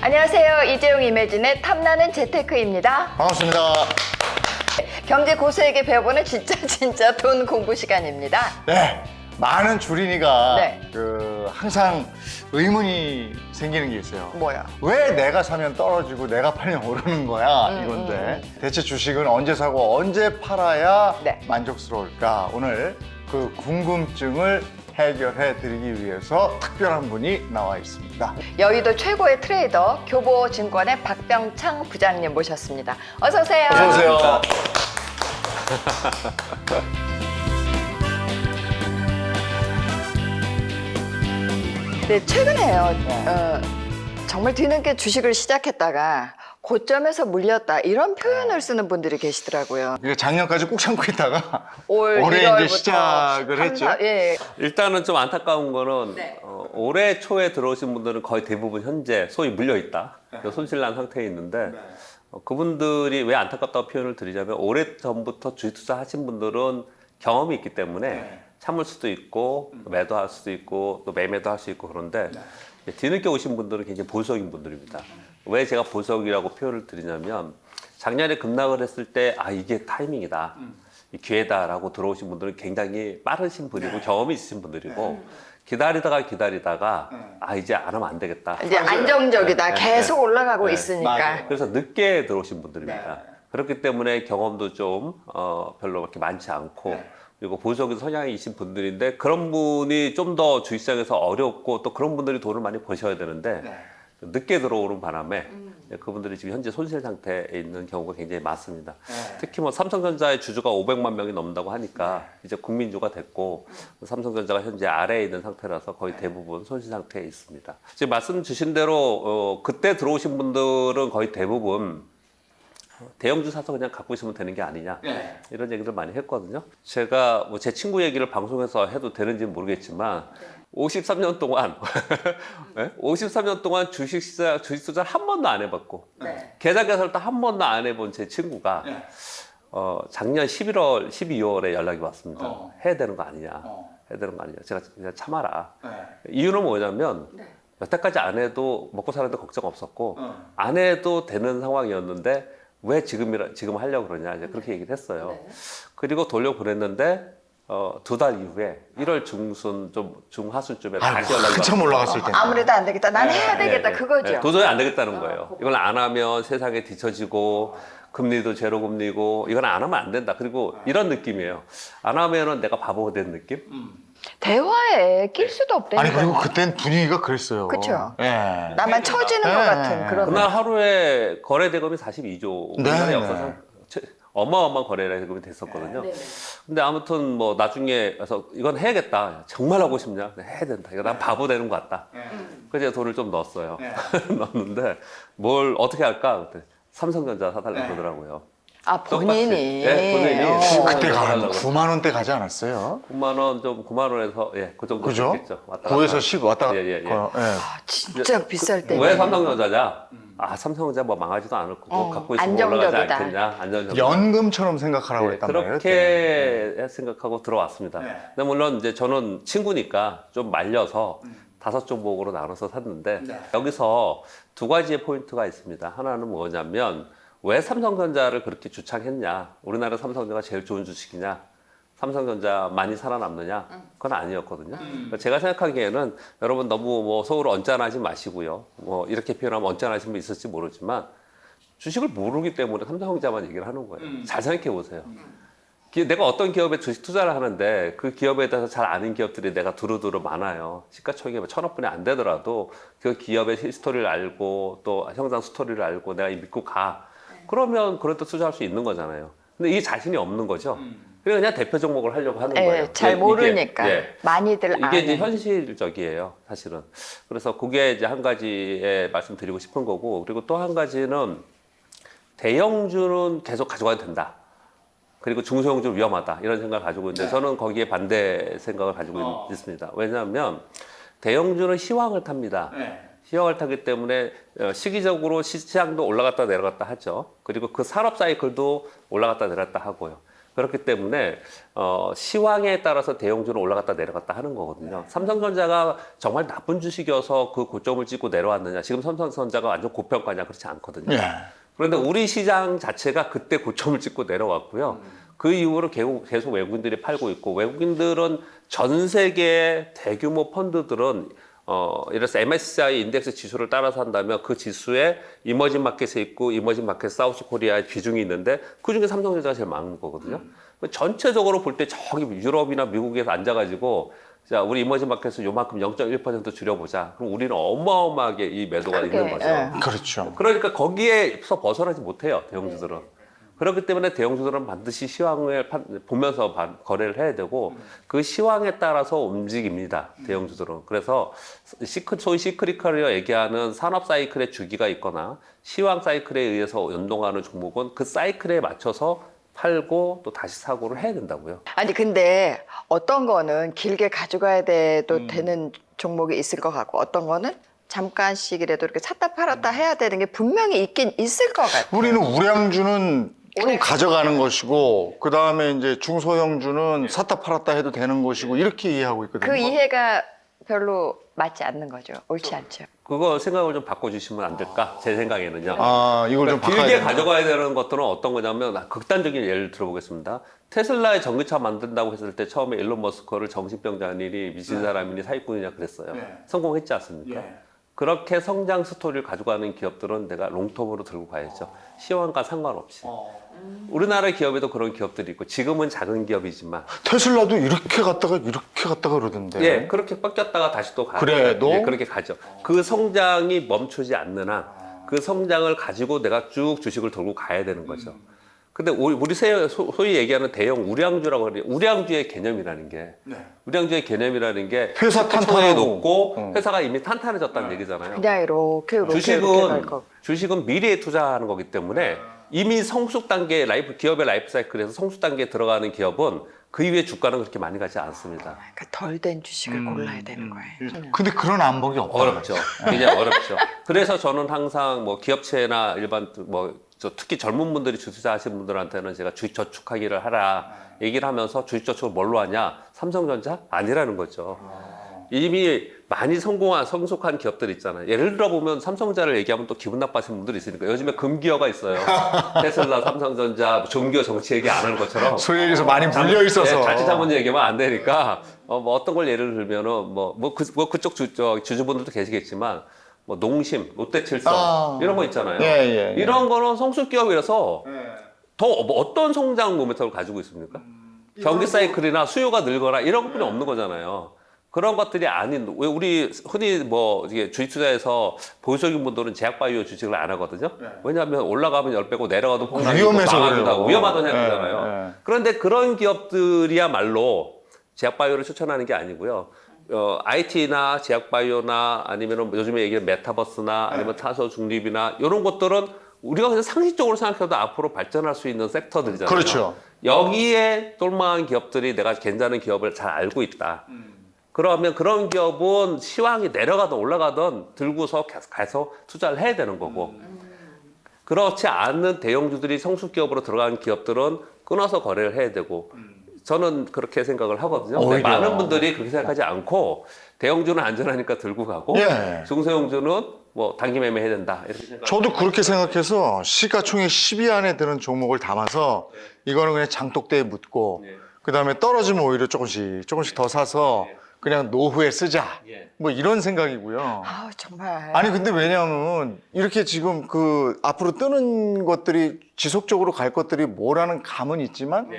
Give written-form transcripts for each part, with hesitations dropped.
안녕하세요. 이재용 이매진의 탐나는 재테크입니다. 반갑습니다. 경제 고수에게 배워보는 진짜 돈 공부 시간입니다. 네, 많은 주린이가 네. 항상 의문이 생기는 게 있어요. 뭐야? 왜 내가 사면 떨어지고 내가 팔면 오르는 거야? 이건데 대체 주식은 언제 사고 언제 팔아야 네. 만족스러울까? 오늘 그 궁금증을 해결해 드리기 위해서 특별한 분이 나와 있습니다. 여의도 최고의 트레이더 교보증권의 박병창 부장님 모셨습니다. 어서 오세요. 어서 오세요. 네, 최근에요. 정말 뒤늦게 주식을 시작했다가 고점에서 물렸다 이런 표현을 쓰는 분들이 계시더라고요. 이게 작년까지 꾹 참고 있다가 올 올해 1월부터 이제 시작을 했죠. 예. 일단은 좀 안타까운 거는 네. 올해 초에 들어오신 분들은 거의 대부분 현재 소위 물려있다. 손실난 상태에 있는데 그분들이 왜 안타깝다고 표현을 드리자면 오래전부터 주식 투자하신 분들은 경험이 있기 때문에 참을 수도 있고 매도할 수도 있고 또 매매도 할 수 있고 그런데 뒤늦게 오신 분들은 굉장히 보수적인 분들입니다. 왜 제가 보수적이라고 표현을 드리냐면 작년에 급락을 했을 때 아 이게 타이밍이다. 이 기회다라고 들어오신 분들은 굉장히 빠르신 분이고 경험이 있으신 분들이고 기다리다가 아 이제 안 하면 안 되겠다. 이제 안정적이다. 네, 계속 올라가고 네. 있으니까. 맞아요. 그래서 늦게 들어오신 분들입니다. 그렇기 때문에 경험도 좀 별로 그렇게 많지 않고 그리고 보수적인 성향이신 분들인데 그런 분이 좀 더 주식시장에서 어렵고 또 그런 분들이 돈을 많이 버셔야 되는데 늦게 들어오는 바람에 그분들이 지금 현재 손실 상태에 있는 경우가 굉장히 많습니다. 특히 뭐 삼성전자의 주주가 500만 명이 넘는다고 하니까 이제 국민주가 됐고 삼성전자가 현재 아래에 있는 상태라서 거의 대부분 손실 상태에 있습니다. 지금 말씀 주신 대로 그때 들어오신 분들은 거의 대부분 대형주 사서 그냥 갖고 있으면 되는 게 아니냐 이런 얘기를 많이 했거든요. 제가 뭐 제 친구 얘기를 방송에서 해도 되는지는 모르겠지만 53년 동안 53년 동안 주식 투자를 한 번도 안 해봤고 계좌 개설도 한 번도 안 해본 제 친구가 작년 11월, 12월에 연락이 왔습니다. 해야 되는 거 아니냐, 해야 되는 거 아니냐. 제가 그냥 참아라. 이유는 뭐냐면 여태까지 안 해도 먹고 사는데 걱정 없었고 안 해도 되는 상황이었는데 왜 지금 하려고 그러냐 이제 그렇게 얘기를 했어요. 그리고 돌려보냈는데 2달 이후에 1월 중순 중하순쯤에 다시 연락이 한참 왔어요. 올라갔을 텐데. 아무래도 안 되겠다. 난 해야 되겠다. 그거죠. 도저히 안 되겠다는 거예요. 이걸 안 하면 세상에 뒤처지고 금리도 제로 금리고 이건 안 하면 안 된다. 그리고 이런 느낌이에요. 안 하면은 내가 바보가 된 느낌? 대화에 낄 수도 없다니까. 아니 그리고 그땐 분위기가 그랬어요. 그쵸. 예. 나만 처지는 것 같은 그런. 그날 하루에 거래 대금이 42조 우리나라에 네, 없어서 어마어마한 거래 대금이 됐었거든요. 근데 아무튼 뭐 나중에 그래서 이건 해야겠다. 정말 하고 싶냐? 해야 된다. 이거 난 바보 되는 것 같다. 그래서 돈을 좀 넣었어요. 넣었는데 뭘 어떻게 할까? 그때 삼성전자 사달라고 그러더라고요. 아, 본인이. 네, 본인이. 그때 가 사달라고. 9만 원대 가지 않았어요? 9만 원, 9만 원에서 그 정도 그죠? 됐겠죠. 왔다 갔다. 9에서 10 왔다. 예. 아, 진짜 비쌀 때. 왜 삼성전자냐? 삼성전자 뭐 망하지도 않을 거고 갖고 있으면 올라가지 안정적이다. 않겠냐? 안정적이다. 연금처럼 생각하라고 네, 했단 말이에요. 그렇게 생각하고 들어왔습니다. 근데 물론 이제 저는 친구니까 좀 말려서 5종목으로 나눠서 샀는데 여기서 두 가지의 포인트가 있습니다. 하나는 뭐냐면 왜 삼성전자를 그렇게 주창했냐? 우리나라 삼성전자가 제일 좋은 주식이냐? 삼성전자 많이 살아남느냐? 그건 아니었거든요. 그러니까 제가 생각하기에는 여러분 너무 뭐 속으로 언짢아하지 마시고요. 뭐 이렇게 표현하면 언짢아하시는 분 있을지 모르지만 주식을 모르기 때문에 삼성전자만 얘기를 하는 거예요. 잘 생각해 보세요. 내가 어떤 기업에 주식 투자를 하는데 그 기업에 대해서 잘 아는 기업들이 내가 두루두루 많아요. 시가총액이 1,000억분이 안 되더라도 그 기업의 히스토리를 알고 또 형상 스토리를 알고 내가 믿고 가. 그러면 그럴 때 투자할 수 있는 거잖아요. 근데 이 자신이 없는 거죠. 그냥 대표 종목을 하려고 하는 거예요. 잘 모르니까. 이게, 많이들 이게 아는. 이제 현실적이에요, 사실은. 그래서 그게 이제 한 가지에 말씀드리고 싶은 거고, 그리고 또 한 가지는 대형주는 계속 가져가야 된다. 그리고 중소형주 위험하다. 이런 생각을 가지고 있는데 저는 거기에 반대 생각을 가지고 있습니다. 왜냐하면 대형주는 시황을 탑니다. 시황을 타기 때문에 시기적으로 시장도 올라갔다 내려갔다 하죠. 그리고 그 산업 사이클도 올라갔다 내려갔다 하고요. 그렇기 때문에 시황에 따라서 대형주는 올라갔다 내려갔다 하는 거거든요. 삼성전자가 정말 나쁜 주식이어서 그 고점을 찍고 내려왔느냐, 지금 삼성전자가 완전 고평가냐, 그렇지 않거든요. 예. 그런데 우리 시장 자체가 그때 고점을 찍고 내려왔고요. 그 이후로 계속 외국인들이 팔고 있고, 외국인들은 전 세계 대규모 펀드들은 예를 들어서 MSCI 인덱스 지수를 따라서 한다면 그 지수에 이머징 마켓에 있고 이머징 마켓 사우스 코리아의 비중이 있는데 그중에 삼성전자가 제일 많은 거거든요. 전체적으로 볼 때 저기 유럽이나 미국에서 앉아가지고 자, 우리 이머징 마켓을 요만큼 0.1% 줄여보자. 그럼 우리는 어마어마하게 이 매도가 그러게, 있는 거죠. 예. 그렇죠. 그러니까 거기에서 벗어나지 못해요, 대형주들은. 그렇기 때문에 대형주들은 반드시 시황을 보면서 거래를 해야 되고 그 시황에 따라서 움직입니다, 대형주들은. 그래서 소위 시크리컬이라 얘기하는 산업 사이클의 주기가 있거나 시황 사이클에 의해서 연동하는 종목은 그 사이클에 맞춰서 팔고 또 다시 사고를 해야 된다고요. 아니 근데 어떤 거는 길게 가져가야 돼도 되는 종목이 있을 것 같고 어떤 거는 잠깐씩이라도 이렇게 샀다 팔았다 해야 되는 게 분명히 있긴 있을 것 같아요. 우리는 우량주는 쭉 가져가는 것이고 그 다음에 이제 중소형주는 샀다 팔았다 해도 되는 것이고 이렇게 이해하고 있거든요. 그 이해가 별로 맞지 않는 거죠. 옳지 않죠. 그거 생각을 좀 바꿔주시면 안 될까? 제 생각에는요. 아, 이걸 좀 바꿔야 길게 된다. 가져가야 되는 것들은 어떤 거냐면 극단적인 예를 들어보겠습니다. 테슬라의 전기차 만든다고 했을 때 처음에 일론 머스크를 정신병자니 미친 사람이니 사기꾼이냐 그랬어요. 성공했지 않습니까? 그렇게 성장 스토리를 가져가는 기업들은 내가 롱텀으로 들고 가야죠. 시황과 상관없이. 우리나라 기업에도 그런 기업들이 있고 지금은 작은 기업이지만 테슬라도 이렇게 갔다가 그러던데. 예, 그렇게 꺾였다가 다시 또 가요. 그래도? 예, 그렇게 가죠. 그 성장이 멈추지 않는 한 그 성장을 가지고 내가 쭉 주식을 들고 가야 되는 거죠. 근데 우리 소위 얘기하는 대형 우량주라고 하는 우량주의 개념이라는 게 우량주의 개념이라는 게 회사 시가총액이 탄탄하고. 높고 회사가 이미 탄탄해졌다는 얘기잖아요. 그냥 이렇게 갈 거. 주식은 미래에 투자하는 거기 때문에 이미 성숙 단계 기업의 라이프 사이클에서 성숙 단계에 들어가는 기업은 그 이후에 주가는 그렇게 많이 가지 않습니다. 그러니까 덜 된 주식을 골라야 되는 거예요. 근데 그런 안목이 없다. 어렵죠. 굉장히 어렵죠. 그래서 저는 항상 뭐 기업체나 일반 특히 젊은 분들이 주식 투자하시는 분들한테는 제가 주식 저축하기를 하라 얘기를 하면서 주식 저축을 뭘로 하냐? 삼성전자? 아니라는 거죠. 이미 많이 성숙한 기업들 있잖아요. 예를 들어 보면 삼성전자를 얘기하면 또 기분 나빠하시는 분들이 있으니까 요즘에 금기어가 있어요. 테슬라, 삼성전자, 종기어 정치 얘기 안 하는 것처럼. 소위 얘기해서 많이 물려 있어서. 예, 자칫하면 얘기하면 안 되니까 뭐 어떤 걸 예를 들면은 그쪽 주주분들도 계시겠지만 뭐 농심, 롯데칠성 이런 거 있잖아요. 예. 이런 거는 성숙 기업이라서 더 어떤 성장 모멘텀을 가지고 있습니까? 경기 사이클이나 수요가 늘거나 이런 것뿐이 없는 거잖아요. 그런 것들이 아닌 왜 우리 흔히 뭐 이게 주식 투자에서 보수적인 분들은 제약바이오 주식을 안 하거든요. 왜냐하면 올라가면 10배고 내려가도 폭락이 위험해서 그래요. 위험하다고 생각하잖아요. 그런데 그런 기업들이야말로 제약바이오를 추천하는 게 아니고요. IT나 제약바이오나 아니면 요즘에 얘기하는 메타버스나 아니면 탄소 중립이나 이런 것들은 우리가 그냥 상식적으로 생각해도 앞으로 발전할 수 있는 섹터들이잖아요. 그렇죠. 여기에 똘망한 기업들이 내가 괜찮은 기업을 잘 알고 있다. 그러면 그런 기업은 시황이 내려가든 올라가든 들고서 가서 투자를 해야 되는 거고 그렇지 않은 대형주들이 성숙기업으로 들어간 기업들은 끊어서 거래를 해야 되고 저는 그렇게 생각을 하거든요. 근데 오히려. 많은 분들이 그렇게 생각하지 않고 대형주는 안전하니까 들고 가고 예. 중소형주는 뭐 단기 매매해야 된다 이렇게 생각. 저도 그렇게 생각해서 시가총액 10위 안에 드는 종목을 담아서 이거는 그냥 장독대에 묻고 그 다음에 떨어지면 오히려 조금씩 더 사서 그냥 노후에 쓰자. 뭐 이런 생각이고요. 아 정말. 아니 근데 왜냐하면 이렇게 지금 그 앞으로 뜨는 것들이 지속적으로 갈 것들이 뭐라는 감은 있지만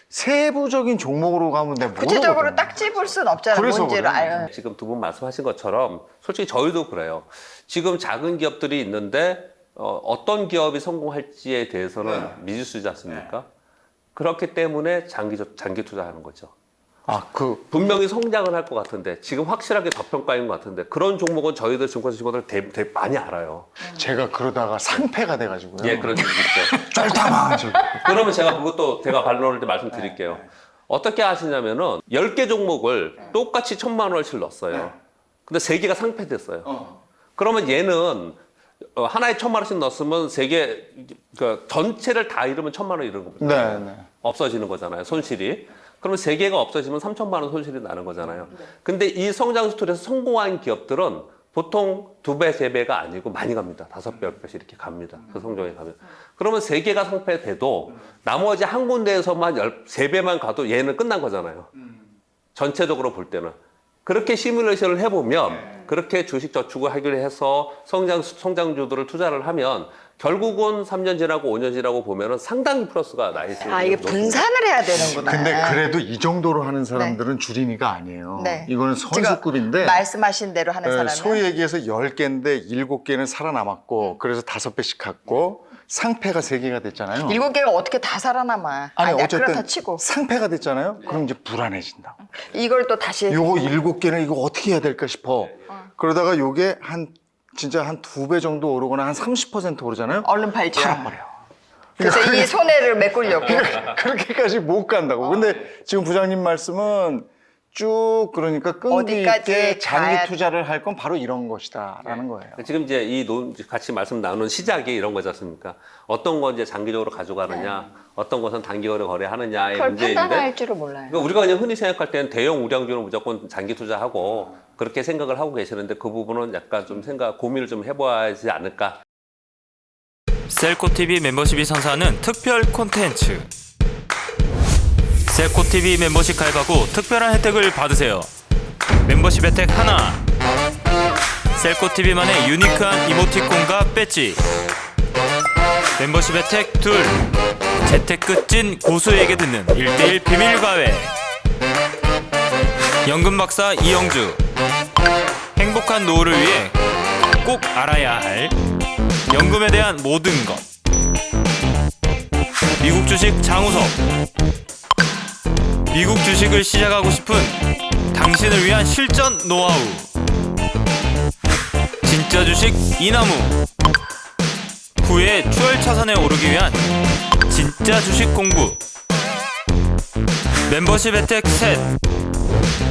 세부적인 종목으로 가면 내가 구체적으로 모르거든. 딱 집을 순 없잖아요. 그래서 뭔지를 그래요. 알. 지금 두 분 말씀하신 것처럼 솔직히 저희도 그래요. 지금 작은 기업들이 있는데 어떤 기업이 성공할지에 대해서는 미지수지 않습니까? 그렇기 때문에 장기 투자하는 거죠. 분명히 성장을 할 것 같은데 지금 확실하게 저평가인 것 같은데 그런 종목은 저희들 증권사 직원들 되게 많이 알아요. 제가 그러다가 상패가 돼가지고요. 예, 그런 적이 있죠. 쫄딱망하죠. 그러면 제가 제가 반론을 좀 말씀드릴게요. 어떻게 하시냐면은 10개 종목을 똑같이 1,000만 원어치를 넣었어요. 근데 3개가 상패됐어요. 그러면 얘는 하나에 1,000만 원씩 넣었으면 3개, 그러니까 전체를 다 잃으면 1,000만 원 잃은 겁니다. 네. 없어지는 거잖아요. 손실이. 그러면 3개가 없어지면 3천만 원 손실이 나는 거잖아요. 근데 이 성장 스토리에서 성공한 기업들은 보통 2배, 3배가 아니고 많이 갑니다. 5배, 10배씩 이렇게 갑니다. 그 성적에 가면. 그러면 3개가 성패돼도 나머지 한 군데에서만 3배만 가도 얘는 끝난 거잖아요. 전체적으로 볼 때는. 그렇게 시뮬레이션을 해보면 그렇게 주식 저축을 하기로 해서 성장주들을 투자를 하면 결국은 3년 지나고 5년 지나고 보면은 상당히 플러스가 나 있어요. 아, 이게 분산을 해야 되는구나. 근데 그래도 이 정도로 하는 사람들은 주린이가 아니에요. 네. 이거는 선수급인데 말씀하신 대로 하는 사람은 소위 얘기해서 10개인데 7개는 살아남았고 그래서 5배씩 갔고 상패가 3개가 됐잖아요. 7개가 어떻게 다 살아남아. 아니 아니야, 어쨌든 그렇다 치고. 상패가 됐잖아요. 그럼 이제 불안해진다고. 이걸 또 다시 요거 7개는 이거 어떻게 해야 될까 싶어. 그러다가 요게 진짜 한 2배 정도 오르거나 한 30% 오르잖아요. 얼른 팔죠. 팔아버려. 그래서 이 손해를 메꾸려고. 그렇게까지 못 간다고. 근데 지금 부장님 말씀은 쭉 그러니까 끈기 어디까지 있게 장기 가야- 투자를 할 건 바로 이런 것이다라는 거예요. 지금 이제 같이 말씀 나눈 시작이 이런 거지 않습니까? 어떤 건 이제 장기적으로 가져가느냐, 어떤 것은 단기적으로 거래하느냐의 그걸 문제인데. 판단할 줄을 몰라요. 그러니까 우리가 그냥 흔히 생각할 때는 대형 우량주는 무조건 장기 투자하고 그렇게 생각을 하고 계시는데 그 부분은 약간 좀 고민을 좀 해봐야 하지 않을까. 셀코TV 멤버십이 선사하는 특별 콘텐츠. 셀코TV 멤버십 가입하고 특별한 혜택을 받으세요. 멤버십 혜택 하나, 셀코TV만의 유니크한 이모티콘과 배지. 멤버십 혜택 둘, 재테크 찐 고수에게 듣는 1대1 비밀 과외. 연금 박사 이영주. 행복한 노후를 위해 꼭 알아야 할 연금에 대한 모든 것. 미국 주식 장우석. 미국 주식을 시작하고 싶은 당신을 위한 실전 노하우. 진짜 주식 이나무. 후에 추월차선에 오르기 위한 진짜 주식 공부. 멤버십 혜택 셋.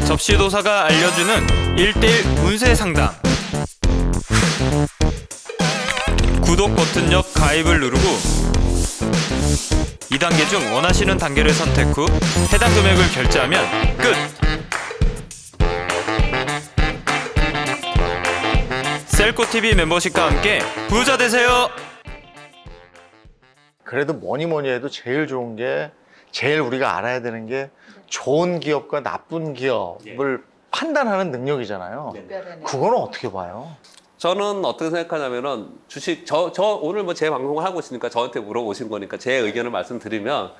접시도사가 알려주는 1대1 운세 상담. 구독 버튼 옆 가입을 누르고 2단계 중 원하시는 단계를 선택 후 해당 금액을 결제하면 끝! 셀코TV 멤버십과 함께 부자 되세요! 그래도 뭐니 해도 제일 좋은 게 제일 우리가 알아야 되는 게 좋은 기업과 나쁜 기업을 판단하는 능력이잖아요. 그거는 어떻게 봐요? 저는 어떻게 생각하냐면은 주식, 저 오늘 뭐 제 방송을 하고 있으니까 저한테 물어보신 거니까 제 의견을 말씀드리면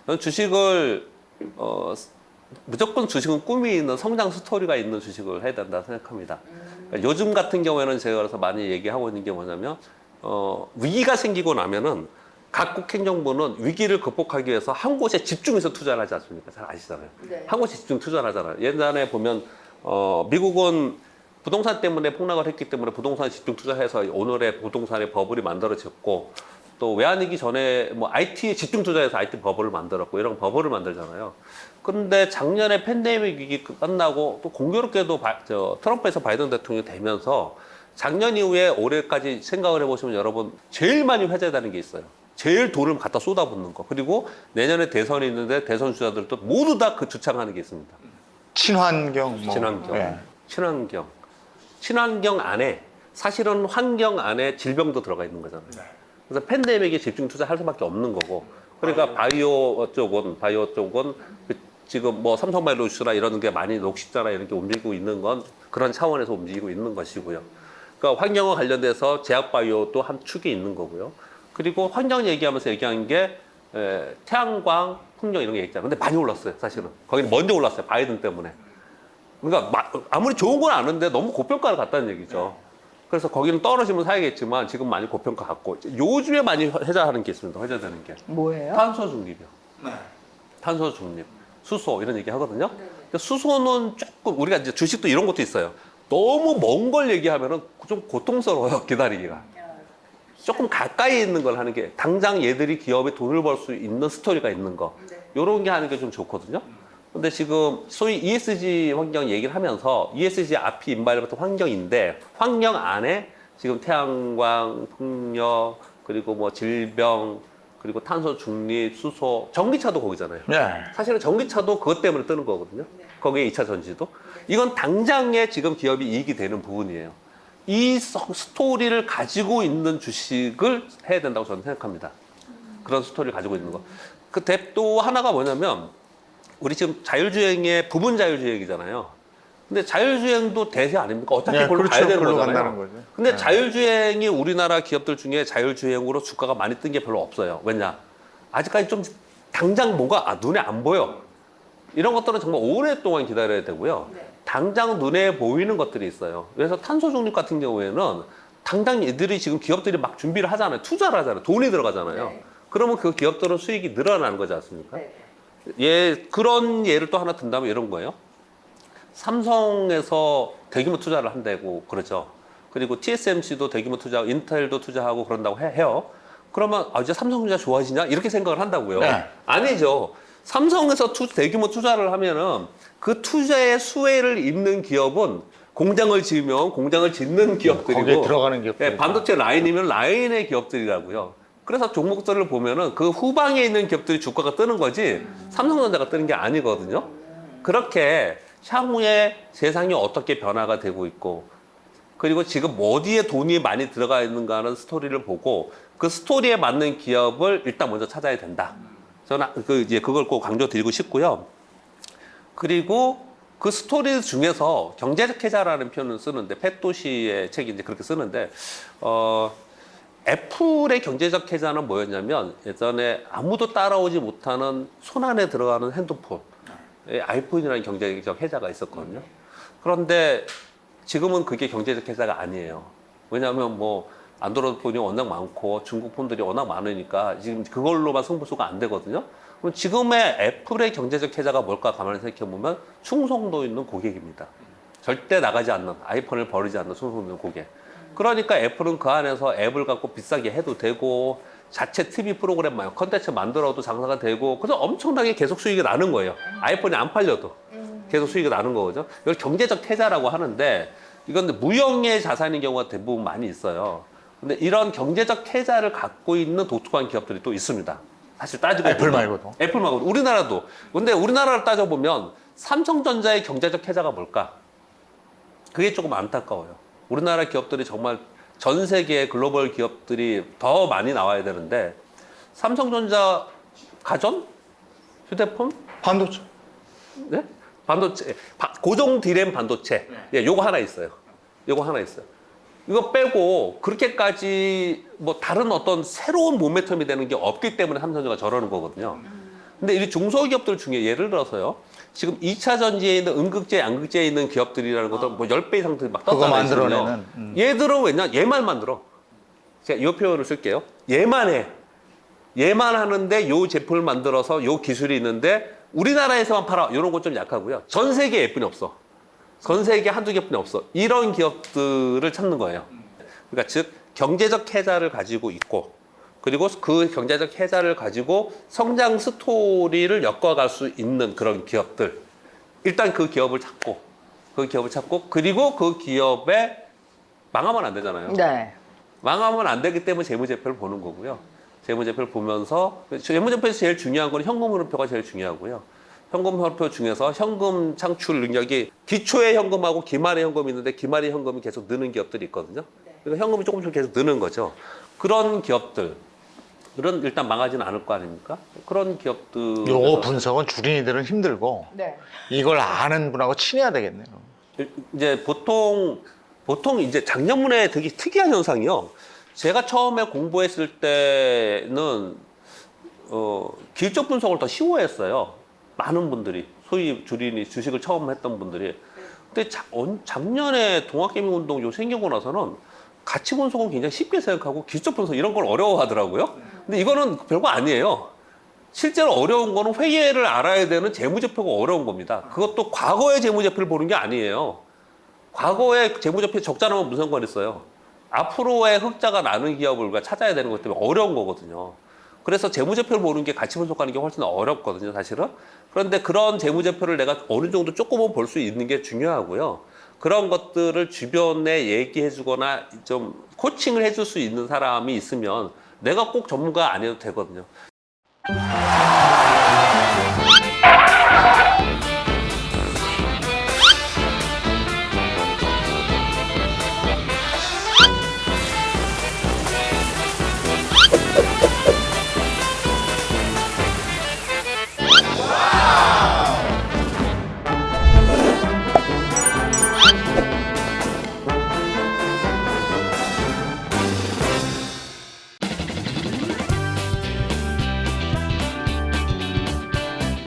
저는 주식을, 무조건 주식은 꿈이 있는 성장 스토리가 있는 주식을 해야 된다 생각합니다. 그러니까 요즘 같은 경우에는 제가 그래서 많이 얘기하고 있는 게 뭐냐면, 위기가 생기고 나면은 각국 행정부는 위기를 극복하기 위해서 한 곳에 집중해서 투자를 하지 않습니까? 잘 아시잖아요. 한 곳에 집중 투자를 하잖아요. 예전에 보면, 미국은 부동산 때문에 폭락을 했기 때문에 부동산 집중 투자해서 오늘의 부동산의 버블이 만들어졌고 또 외환위기 전에 뭐 IT에 집중 투자해서 IT 버블을 만들었고 이런 버블을 만들잖아요. 그런데 작년에 팬데믹 위기 끝나고 또 공교롭게도 트럼프에서 바이든 대통령이 되면서 작년 이후에 올해까지 생각을 해보시면 여러분 제일 많이 회자되는 게 있어요. 제일 돈을 갖다 쏟아붓는 거. 그리고 내년에 대선이 있는데 대선 주자들도 모두 다 그 주창하는 게 있습니다. 친환경, 친환경. 예. 친환경 안에 사실은 환경 안에 질병도 들어가 있는 거잖아요. 그래서 팬데믹에 집중 투자할 수밖에 없는 거고. 그러니까 바이오 쪽은 지금 뭐 삼성바이오로스나 이런 게 많이 녹십자나 이런 게 움직이고 있는 건 그런 차원에서 움직이고 있는 것이고요. 그러니까 환경과 관련돼서 제약바이오도 한 축이 있는 거고요. 그리고 환경 얘기하면서 얘기한 게 태양광, 풍력 이런 게 있잖아요. 근데 많이 올랐어요, 사실은. 거기는 먼저 올랐어요, 바이든 때문에. 그러니까 아무리 좋은 건 아는데 너무 고평가를 갔다는 얘기죠. 그래서 거기는 떨어지면 사야겠지만 지금 많이 고평가 같고 요즘에 많이 회자하는 게 있습니다. 회자되는 게 뭐예요? 탄소 중립이요. 탄소 중립, 수소 이런 얘기 하거든요. 근데 수소는 조금 우리가 이제 주식도 이런 것도 있어요. 너무 먼 걸 얘기하면은 좀 고통스러워요, 기다리기가. 조금 가까이 있는 걸 하는 게 당장 얘들이 기업에 돈을 벌 수 있는 스토리가 있는 거 이런 게 하는 게 좀 좋거든요. 근데 지금 소위 ESG 환경 얘기를 하면서 ESG 앞이 인바이러먼트 환경인데 환경 안에 지금 태양광, 풍력 그리고 뭐 질병 그리고 탄소 중립, 수소, 전기차도 거기잖아요. 네. 사실은 전기차도 그것 때문에 뜨는 거거든요. 거기에 2차 전지도. 이건 당장에 지금 기업이 이익이 되는 부분이에요. 이 스토리를 가지고 있는 주식을 해야 된다고 저는 생각합니다. 그런 스토리를 가지고 있는 거. 또 하나가 뭐냐면 우리 지금 자율주행의 부분 자율주행이잖아요. 근데 자율주행도 대세 아닙니까? 어차피 네, 그걸로 그렇죠. 가야 되는 그걸로 거잖아요. 간다는 거죠. 근데 네. 자율주행이 우리나라 기업들 중에 자율주행으로 주가가 많이 뜬 게 별로 없어요. 왜냐? 아직까지 좀 당장 뭐가 눈에 안 보여. 이런 것들은 정말 오랫동안 기다려야 되고요. 당장 눈에 보이는 것들이 있어요. 그래서 탄소 중립 같은 경우에는 당장 이들이 지금 기업들이 막 준비를 하잖아요. 투자를 하잖아요. 돈이 들어가잖아요. 그러면 그 기업들은 수익이 늘어나는 거지 않습니까? 그런 예를 또 하나 든다면 이런 거예요. 삼성에서 대규모 투자를 한다고 그러죠. 그리고 TSMC도 대규모 투자, 인텔도 투자하고 그런다고 해요. 그러면 이제 삼성전자 좋아지냐? 이렇게 생각을 한다고요. 네. 아니죠. 삼성에서 대규모 투자를 하면은 그 투자의 수혜를 입는 기업은 공장을 지으면 공장을 짓는 기업들이고 거기에 들어가는 기업들. 네, 반도체 라인이면 라인의 기업들이라고요. 그래서 종목들을 보면은 그 후방에 있는 기업들이 주가가 뜨는 거지 삼성전자가 뜨는 게 아니거든요. 그렇게 향후에 세상이 어떻게 변화가 되고 있고 그리고 지금 어디에 돈이 많이 들어가 있는가 하는 스토리를 보고 그 스토리에 맞는 기업을 일단 먼저 찾아야 된다. 저는 그걸 꼭 강조드리고 싶고요. 그리고 그 스토리 중에서 경제적 해자라는 표현을 쓰는데 패토시의 책이 이제 그렇게 쓰는데 애플의 경제적 해자는 뭐였냐면 예전에 아무도 따라오지 못하는 손 안에 들어가는 핸드폰 아이폰이라는 경제적 해자가 있었거든요. 그런데 지금은 그게 경제적 해자가 아니에요. 왜냐하면 뭐 안드로이드 폰이 워낙 많고 중국 폰들이 워낙 많으니까 지금 그걸로만 승부수가 안 되거든요. 그럼 지금의 애플의 경제적 해자가 뭘까 가만히 생각해 보면 충성도 있는 고객입니다. 절대 나가지 않는 아이폰을 버리지 않는 충성도 있는 고객. 그러니까 애플은 그 안에서 앱을 갖고 비싸게 해도 되고 자체 TV 프로그램 컨텐츠 만들어도 장사가 되고 그래서 엄청나게 계속 수익이 나는 거예요. 아이폰이 안 팔려도 계속 수익이 나는 거죠. 이걸 경제적 해자라고 하는데 이건 무형의 자산인 경우가 대부분 많이 있어요. 근데 이런 경제적 해자를 갖고 있는 독특한 기업들이 또 있습니다. 사실 따지고 애플 보면. 말고도. 애플 말고도 우리나라도. 근데 우리나라를 따져보면 삼성전자의 경제적 해자가 뭘까? 그게 조금 안타까워요. 우리나라 기업들이 정말 전 세계의 글로벌 기업들이 더 많이 나와야 되는데 삼성전자 가전? 휴대폰? 반도체. 네? 반도체, 고정 디램 반도체. 예, 요거 하나 있어요. 요거 하나 있어요. 이거 빼고 그렇게까지 뭐 다른 어떤 새로운 모멘텀이 되는 게 없기 때문에 삼성전자가 저러는 거거든요. 근데 이 중소기업들 중에 예를 들어서요. 지금 2차 전지에 있는 음극재, 양극재에 있는 기업들이라는 것도 뭐 10배 이상 막 그거 떴다는 거거든요. 만들어내는. 얘들은 왜냐? 얘만 만들어. 제가 이 표현을 쓸게요. 얘만 해. 얘만 하는데 요 제품을 만들어서 요 기술이 있는데 우리나라에서만 팔아. 이런 건 좀 약하고요. 전 세계에 예쁜이 없어. 전 세계 한두 개뿐이 없어. 이런 기업들을 찾는 거예요. 그러니까 즉 경제적 해자를 가지고 있고 그리고 그 경제적 해자를 가지고 성장 스토리를 엮어갈 수 있는 그런 기업들. 일단 그 기업을 찾고 그리고 그 기업에 망하면 안 되잖아요. 네. 망하면 안 되기 때문에 재무제표를 보는 거고요. 재무제표를 보면서 재무제표에서 제일 중요한 건 현금 흐름표가 제일 중요하고요. 현금 흐름표 중에서 현금 창출 능력이 기초의 현금하고 기말의 현금이 있는데 기말의 현금이 계속 느는 기업들이 있거든요. 그러니까 현금이 조금씩 계속 느는 거죠. 그런 기업들은 일단 망하지는 않을 거 아닙니까? 그런 기업들. 요거 분석은 주린이들은 힘들고 네. 이걸 아는 분하고 친해야 되겠네요. 이제 보통 이제 작년문에 되게 특이한 현상이요. 제가 처음에 공부했을 때는 기술적 분석을 더 쉬워했어요. 많은 분들이 소위 주린이 주식을 처음 했던 분들이. 근데 작년에 동학개미운동 요 생기고 나서는 가치 분석은 굉장히 쉽게 생각하고 기술적 분석 이런 걸 어려워하더라고요. 근데 이거는 별거 아니에요. 실제로 어려운 거는 회계를 알아야 되는 재무제표가 어려운 겁니다. 그것도 과거의 재무제표를 보는 게 아니에요. 과거의 재무제표에 적자 나면 무슨 상관 있어요. 앞으로의 흑자가 나는 기업을 우리가 찾아야 되는 것 때문에 어려운 거거든요. 그래서 재무제표를 보는 게 가치 분석하는 게 훨씬 어렵거든요, 사실은. 그런데 그런 재무제표를 내가 어느 정도 조금은 볼 수 있는 게 중요하고요. 그런 것들을 주변에 얘기해 주거나 좀 코칭을 해줄 수 있는 사람이 있으면 내가 꼭 전문가 아니어도 되거든요.